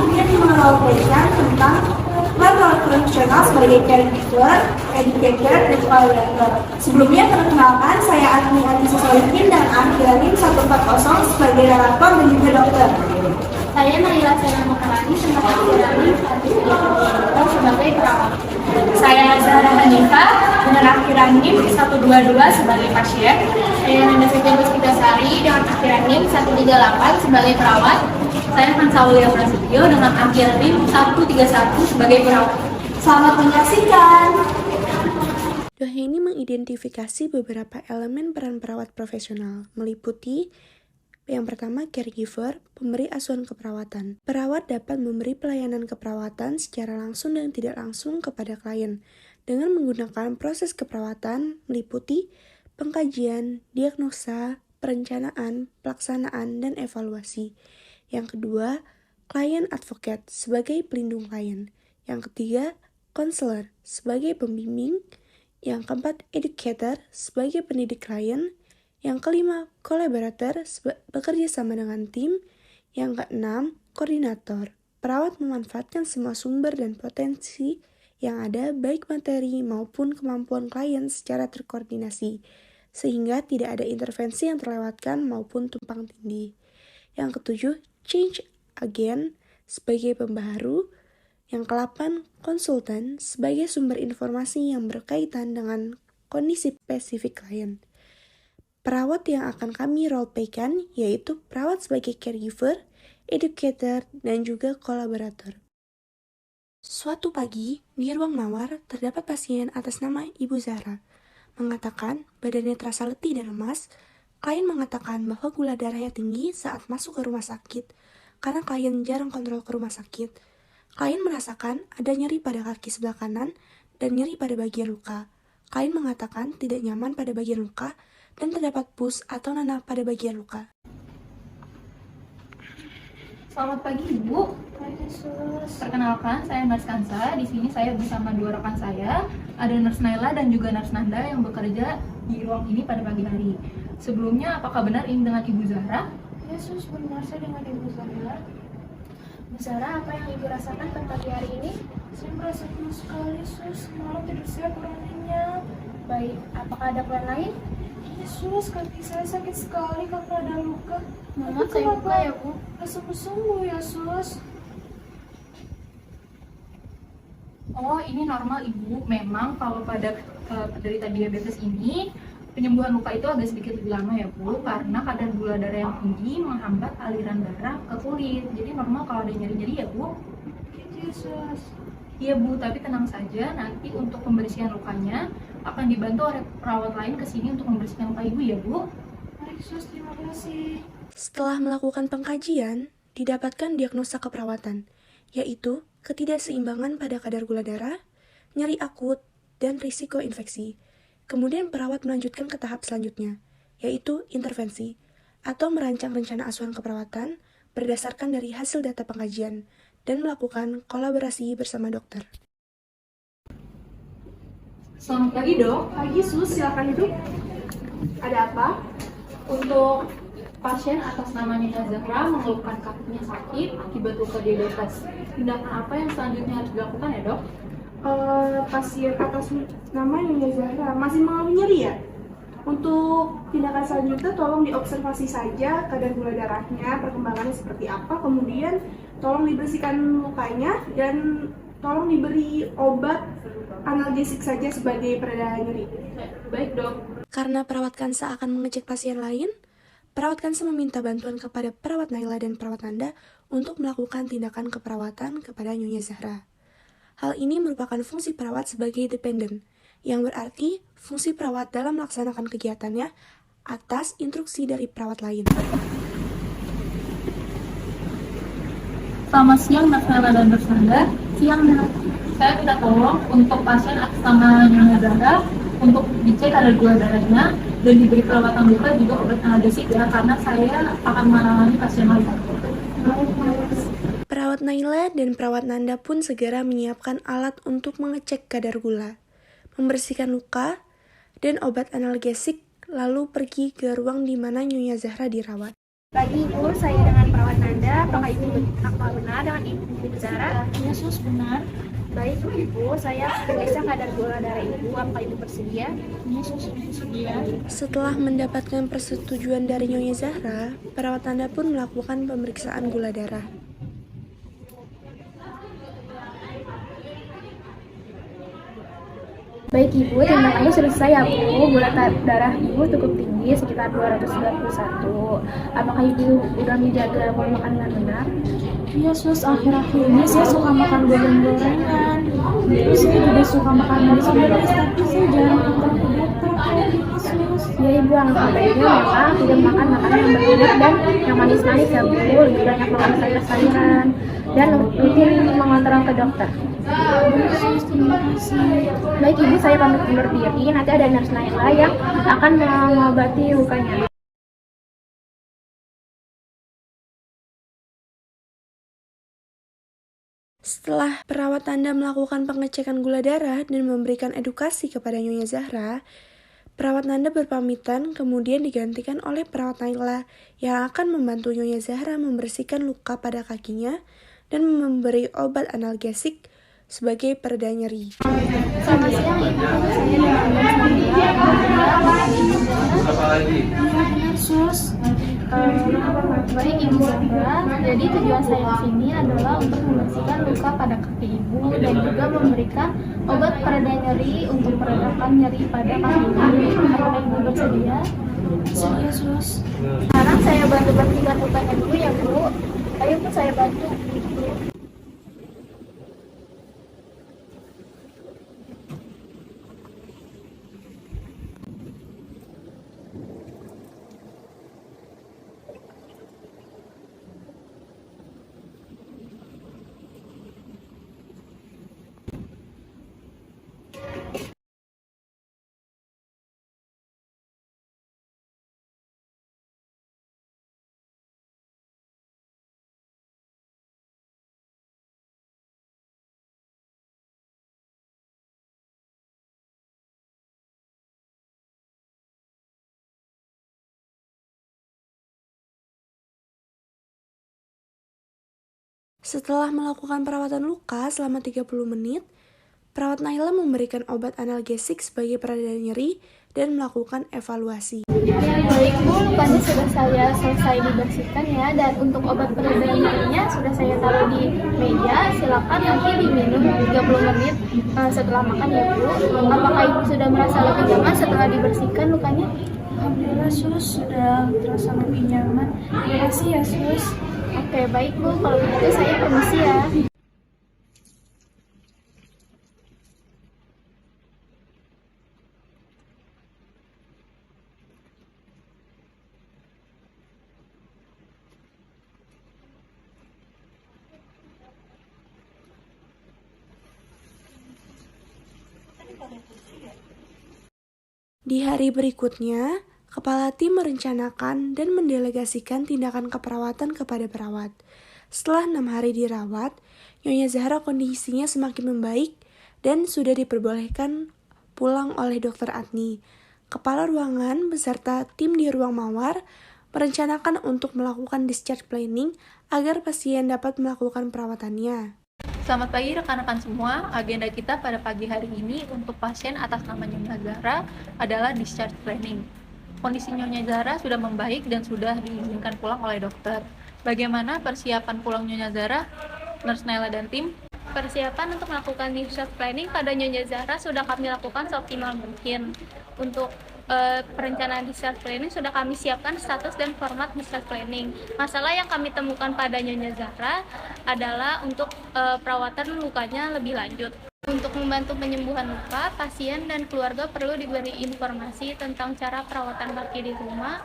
ingin merolplaykan tentang peran profesional sebagai caregiver, educator, dan collaborator. Sebelumnya perkenalkan, saya Agni Anissa Solihin dan Akhiralim 140 sebagai relator dan juga dokter. Saya Naila Sena Makarani Akhiralim 132 sebagai perawat. Saya Zahra Hanifah dengan Akhiralim 122 sebagai pasien. Saya Nanda Siti Puspitasari dengan Akhiralim 138 sebagai perawat. Saya Hansa Aulia Prasetyo dengan Akhiralim 131 sebagai perawat. Selamat menyaksikan. Doha ini mengidentifikasi beberapa elemen peran perawat profesional, meliputi yang pertama, caregiver, pemberi asuhan keperawatan. Perawat dapat memberi pelayanan keperawatan secara langsung dan tidak langsung kepada klien dengan menggunakan proses keperawatan meliputi pengkajian, diagnosa, perencanaan, pelaksanaan, dan evaluasi. Yang kedua, client advocate sebagai pelindung klien. Yang ketiga, counselor sebagai pembimbing. Yang keempat, educator sebagai pendidik klien. Yang kelima, collaborator bekerja sama dengan tim. Yang keenam, koordinator. Perawat memanfaatkan semua sumber dan potensi yang ada, baik materi maupun kemampuan klien secara terkoordinasi, sehingga tidak ada intervensi yang terlewatkan maupun tumpang tindih. Yang ketujuh, change agent sebagai pembaharu. Yang ke-8, konsultan sebagai sumber informasi yang berkaitan dengan kondisi spesifik klien. Perawat yang akan kami roleplaykan yaitu perawat sebagai caregiver, educator, dan juga kolaborator. Suatu pagi, di ruang mawar terdapat pasien atas nama Ibu Zahra. Mengatakan badannya terasa letih dan lemas. Klien mengatakan bahwa gula darahnya tinggi saat masuk ke rumah sakit karena klien jarang kontrol ke rumah sakit. Klien merasakan ada nyeri pada kaki sebelah kanan dan nyeri pada bagian luka. Klien mengatakan tidak nyaman pada bagian luka dan terdapat pus atau nanah pada bagian luka. Selamat pagi Ibu. Perkenalkan, saya Nurse Kansa. Di sini saya bersama dua rekan saya, ada Nurse Naila dan juga Nurse Nanda yang bekerja di ruang ini pada pagi hari. Sebelumnya, apakah benar ini dengan Ibu Zahra? Ya sus, benar saya dengan Ibu Zahra. Bu Zahra, apa yang Ibu rasakan pada pagi hari ini? Saya merasa lemas sekali sus, malam tidur saya kurang nyenyak. Baik, apakah ada keluhan lain? Sus, kaki saya sakit sekali karena ada luka. Mama, saya buka ya Bu. Sembuh ya sus. Oh, ini normal Ibu. Memang kalau pada penderita diabetes ini, penyembuhan luka itu agak sedikit lebih lama ya Bu, karena kadar gula darah yang tinggi menghambat aliran darah ke kulit. Jadi normal kalau ada nyeri-nyeri ya Bu. Gitu sus. Iya Bu, tapi tenang saja, nanti untuk pembersihan lukanya akan dibantu oleh perawat lain ke sini untuk membersihkan luka Ibu ya Bu. Baik sus, terima kasih. Setelah melakukan pengkajian, didapatkan diagnosa keperawatan, yaitu ketidakseimbangan pada kadar gula darah, nyeri akut, dan risiko infeksi. Kemudian perawat melanjutkan ke tahap selanjutnya, yaitu intervensi, atau merancang rencana asuhan keperawatan berdasarkan dari hasil data pengkajian, dan melakukan kolaborasi bersama dokter. Selamat pagi Dok. Pagi sus, silakan duduk. Ada apa? Untuk pasien atas nama Nina Zahra mengeluhkan kakinya sakit akibat luka diabetes. Tindakan apa yang selanjutnya harus dilakukan ya Dok? Pasien atas nama Nina Zahra masih mengalami nyeri ya? Untuk tindakan selanjutnya tolong diobservasi saja kadar gula darahnya, perkembangannya seperti apa, kemudian tolong dibersihkan lukanya dan tolong diberi obat analgesik saja sebagai pereda nyeri. Baik Dok. Karena perawat Kansa akan mengecek pasien lain, perawat Kansa meminta bantuan kepada perawat Naila dan perawat Nanda untuk melakukan tindakan keperawatan kepada Nyonya Zahra. Hal ini merupakan fungsi perawat sebagai dependen, yang berarti fungsi perawat dalam melaksanakan kegiatannya atas instruksi dari perawat lain. Selamat siang Nurse Naila dan Nurse Nanda. Siang Nurse. Saya minta tolong untuk pasien atas nama Nyonya Zahra untuk dicek kadar gula darahnya dan diberi perawatan luka juga obat analgesik ya, karena saya akan menangani pasien lain. Perawat Naila dan perawat Nanda pun segera menyiapkan alat untuk mengecek kadar gula, membersihkan luka, dan obat analgesik, lalu pergi ke ruang di mana Nyonya Zahra dirawat. Pagi Ibu, saya dengan perawat Nanda. Apakah Ibu benar dengan Ibu Zahra? Ya sus, benar. Baik Ibu, saya periksa kadar gula darah Ibu. Apakah Ibu bersedia? Ya sus, bersedia. Setelah mendapatkan persetujuan dari Nyonya Zahra, perawat Nanda pun melakukan pemeriksaan gula darah. Baik Ibu, tindakannya selesai ya Bu. Gula darah Ibu cukup tinggi, sekitar 291. Apakah Ibu udah menjaga pola makan dengan benar? Iya sus, akhir-akhir ini saya suka makan goreng-gorengan. Terus saya juga suka makan manis-manis, tapi saya jarang antar ke dokter kayak gitu sus. Ya Ibu, alangkah baiknya memang tidak makan makanan yang berminyak dan yang manis-manis ya Bu. Lebih banyak makan sayur-sayuran dan rutin mengontrol ke dokter. Baik Ibu, saya pamit undur diri. Nanti ada nurse Naila yang akan mengobati lukanya. Setelah perawat Nanda melakukan pengecekan gula darah dan memberikan edukasi kepada Nyonya Zahra, perawat Nanda berpamitan kemudian digantikan oleh perawat Naila yang akan membantu Nyonya Zahra membersihkan luka pada kakinya dan memberi obat analgesik sebagai pereda nyeri. Selamat siang Ibu, saya dengan baik Ibu Zahra. Jadi tujuan saya di sini adalah untuk membersihkan luka pada kaki Ibu dan juga memberikan obat pereda nyeri untuk meredakan nyeri pada kaki Ibu. Apakah Ibu bersedia? Bersedia sus. Sekarang saya bantu bersihkan lukanya dulu ya Bu. Ayo Bu, saya bantu. Setelah melakukan perawatan luka selama 30 menit, perawat Naila memberikan obat analgesik sebagai pereda nyeri dan melakukan evaluasi. Baik Bu, lukanya sudah saya selesai dibersihkan ya, dan untuk obat pereda nyerinya sudah saya taruh di meja. Silakan nanti diminum 30 menit setelah makan ya Bu. Apakah Ibu sudah merasa lebih nyaman setelah dibersihkan lukanya? Alhamdulillah sus, sudah terasa lebih nyaman. Terima kasih ya sus. Oke, baik Bu. Kalau begitu saya permisi ya. Di hari berikutnya, kepala tim merencanakan dan mendelegasikan tindakan keperawatan kepada perawat. Setelah 6 hari dirawat, Nyonya Zahra kondisinya semakin membaik dan sudah diperbolehkan pulang oleh Dr. Adni. Kepala ruangan beserta tim di ruang mawar merencanakan untuk melakukan discharge planning agar pasien dapat melakukan perawatannya. Selamat pagi rekan-rekan semua. Agenda kita pada pagi hari ini untuk pasien atas nama Nyonya Zahra adalah discharge planning. Kondisi Nyonya Zahra sudah membaik dan sudah diizinkan pulang oleh dokter. Bagaimana persiapan pulang Nyonya Zahra, Nurse Naila dan tim? Persiapan untuk melakukan discharge planning pada Nyonya Zahra sudah kami lakukan seoptimal mungkin. Untuk perencanaan discharge planning sudah kami siapkan status dan format discharge planning. Masalah yang kami temukan pada Nyonya Zahra adalah untuk perawatan lukanya lebih lanjut. Untuk membantu penyembuhan luka, pasien dan keluarga perlu diberi informasi tentang cara perawatan kaki di rumah,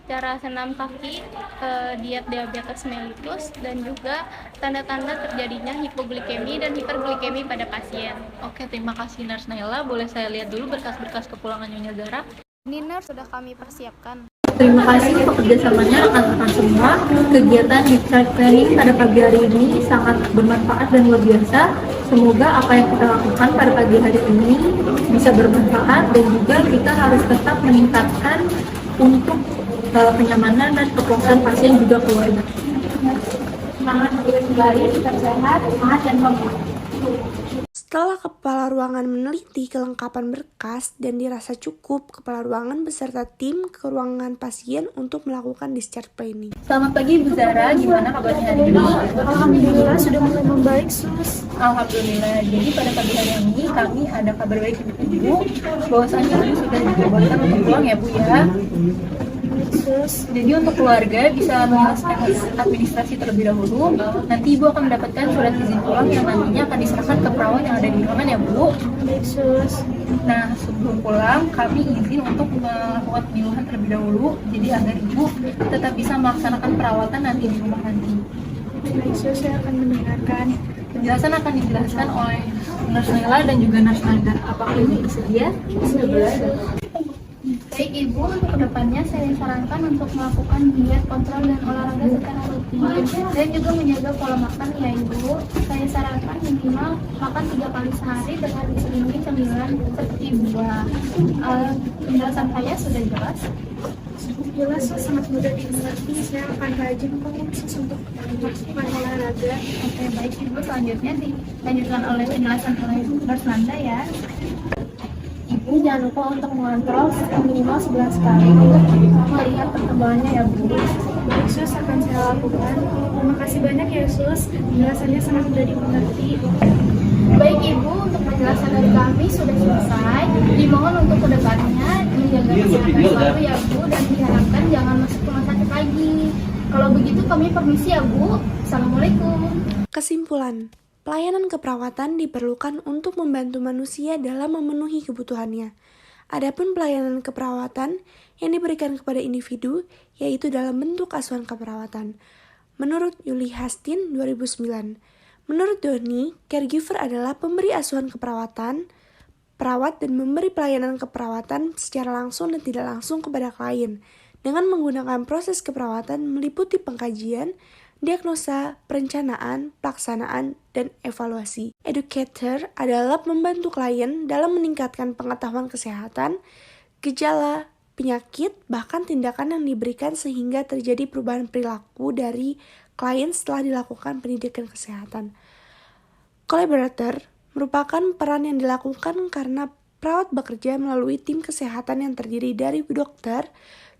cara senam kaki, diet diabetes mellitus, dan juga tanda-tanda terjadinya hipoglikemi dan hiperglikemi pada pasien. Oke, terima kasih Nurse Naila. Boleh saya lihat dulu berkas-berkas kepulangan Nyonya Zahra? Ini Nurse sudah kami persiapkan. Terima kasih untuk kerjasamanya rekan-rekan semua. Kegiatan discharge planning pada pagi hari ini sangat bermanfaat dan luar biasa. Semoga apa yang kita lakukan pada pagi hari ini bisa bermanfaat dan juga kita harus tetap meningkatkan untuk kenyamanan dan kepuasan pasien juga keluarga. Semangat bertugas kembali, tetap sehat, semangat dan fokus. Setelah kepala ruangan meneliti kelengkapan berkas dan dirasa cukup, kepala ruangan beserta tim ke ruangan pasien untuk melakukan discharge planning. Selamat pagi Bu Zara, gimana kabarnya hari ini? Alhamdulillah sudah mulai membaik, Sus. Alhamdulillah, jadi pada pagi hari ini kami ada kabar baik untuk Ibu bahwasanya Ibu sudah diperbolehkan untuk pulang ya Bu ya. Sus. Jadi untuk keluarga bisa menyelesaikan administrasi terlebih dahulu. Nanti Ibu akan mendapatkan surat izin pulang yang nantinya akan diserahkan ke perawat yang ada di ruangan ya Bu. Baik, Sus. Nah sebelum pulang kami izin untuk melakukan penyuluhan terlebih dahulu. Jadi agar Ibu tetap bisa melaksanakan perawatan nanti di rumah nanti. Baik, Sus, saya akan mendengarkan. Penjelasan akan dijelaskan oleh Nurse Naila dan juga Nurse Nanda. Apakah Ibu bersedia? Baik Ibu, untuk kedepannya saya sarankan untuk melakukan diet, kontrol, dan olahraga secara rutin dan juga menjaga pola makan ya Ibu. Saya sarankan minimal makan 3 kali sehari dengan diselingi cemilan seperti buah. Penjelasan saya sudah jelas. Jelas, Sus, sangat mudah dimengerti. Saya akan rajin kok, Sus, untuk melakukan olahraga. Oke, baik Ibu, selanjutnya dilanjutkan oleh penjelasan oleh Nurse Nanda ya. Ibu jangan lupa untuk mengontrol minimal 11 kali untuk melihat perkembangannya ya Bu. Baik, Sus, akan saya lakukan. Terima kasih banyak ya, Sus. Penjelasannya sangat mudah dimengerti. Baik Ibu, untuk penjelasan dari kami sudah selesai. Dimohon untuk kedepannya menjaga kesehatan selalu ya Bu, dan diharapkan jangan masuk rumah sakit lagi. Kalau begitu kami permisi ya Bu. Assalamualaikum. Kesimpulan, pelayanan keperawatan diperlukan untuk membantu manusia dalam memenuhi kebutuhannya. Adapun pelayanan keperawatan yang diberikan kepada individu yaitu dalam bentuk asuhan keperawatan. Menurut Yuli Hastin 2009, menurut Doni, caregiver adalah pemberi asuhan keperawatan, perawat dan memberi pelayanan keperawatan secara langsung dan tidak langsung kepada klien dengan menggunakan proses keperawatan meliputi pengkajian, diagnosa, perencanaan, pelaksanaan, dan evaluasi. Educator adalah membantu klien dalam meningkatkan pengetahuan kesehatan, gejala, penyakit, bahkan tindakan yang diberikan sehingga terjadi perubahan perilaku dari klien setelah dilakukan pendidikan kesehatan. Collaborator merupakan peran yang dilakukan karena perawat bekerja melalui tim kesehatan yang terdiri dari dokter,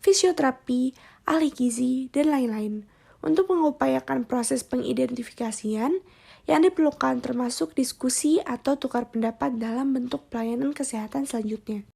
fisioterapi, ahli gizi, dan lain-lain untuk mengupayakan proses pengidentifikasian yang diperlukan termasuk diskusi atau tukar pendapat dalam bentuk pelayanan kesehatan selanjutnya.